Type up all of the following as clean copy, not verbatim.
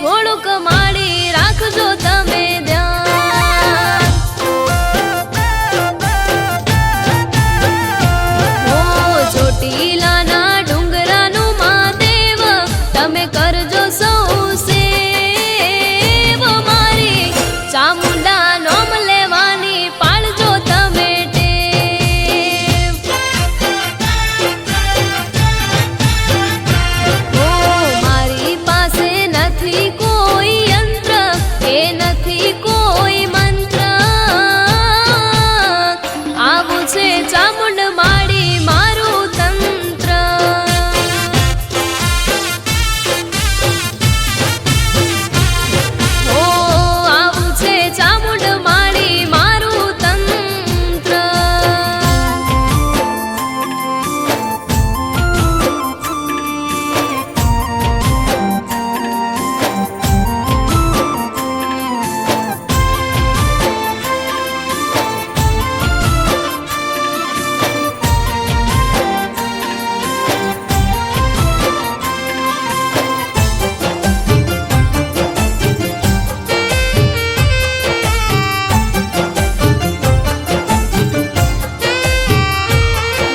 થોડુંક માડી રાખજો તમે ધ્યાન। ઓ ચોટીલાના ડુંગરાનું મહાદેવ તમે કરજો સૌ સેવ। મારી ચામુંડા નોમ લેવાની પાળજો તમે ટેવ। ઓ મારી પાસે નથી કોઈ યંત્ર કે નથી કોઈ મંત્ર, આવું છે ચામુંડ માડી મારું તંત્ર। ઓ આવું છે ચામુંડ માડી મારું તંત્ર।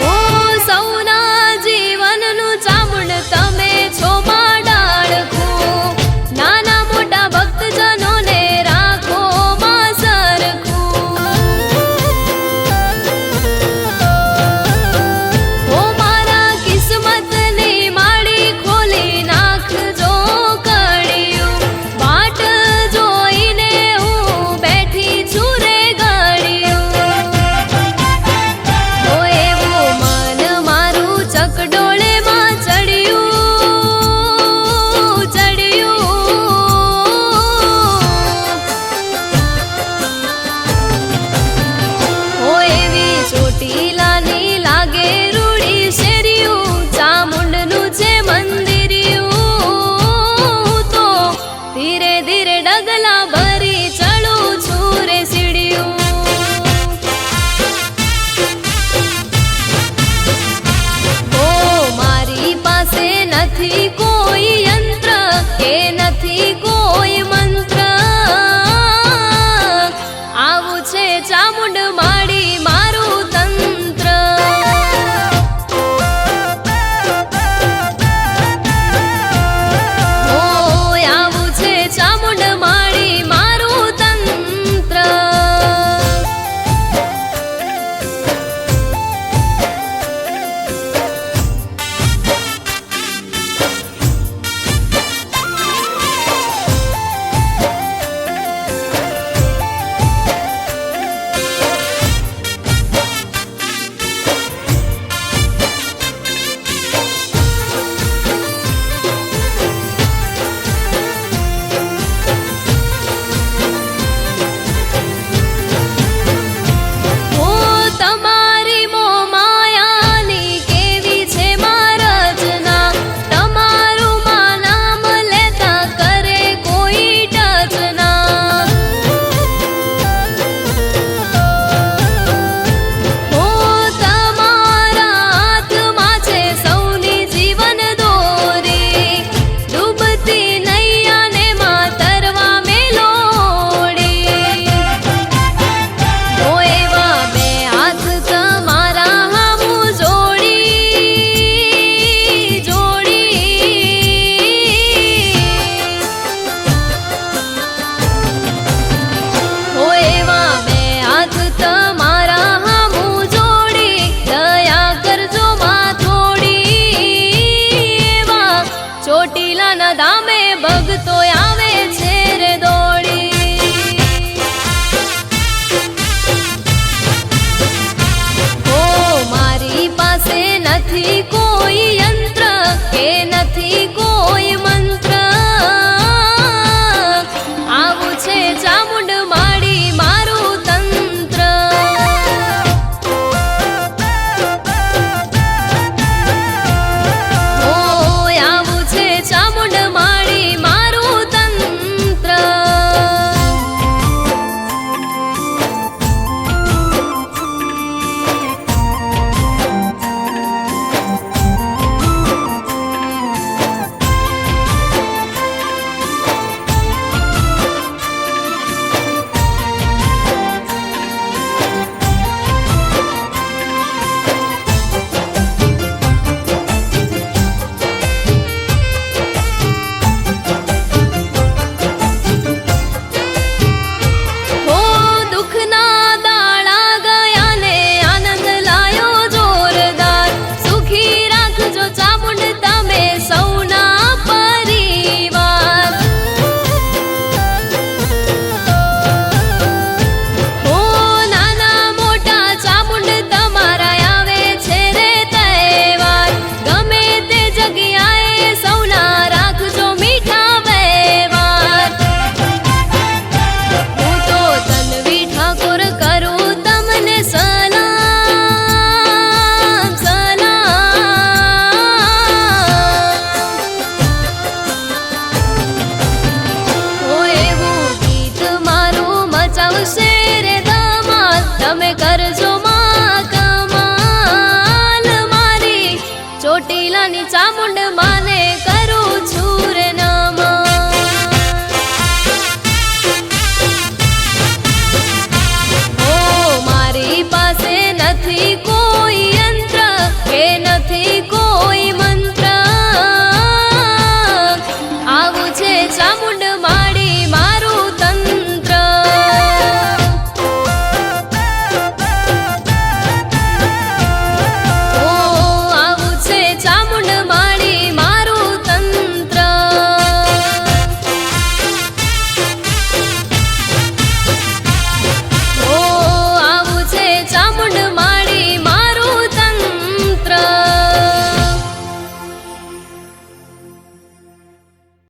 ઓ સૌના જીવનનું ચામુંડ તમે છો માં ડાળખું, નાના મોટા ભક્તજનોને રાખો માં સરખું। ઓ મારા કિસ્મતની માળી ખોલી નાખજો કડિયું, વાટ જોઈને હું બેઠી છું રે ઘડિયું। ઓ એવું મન મારું ચકડોળે માં ચડ્યું ઓ એવી ચોટીલાની લાગે રૂડી શેરિયું, ચામુંડનું છે મંદિરિયું, તો ધીરે ધીરે ડગલા ભર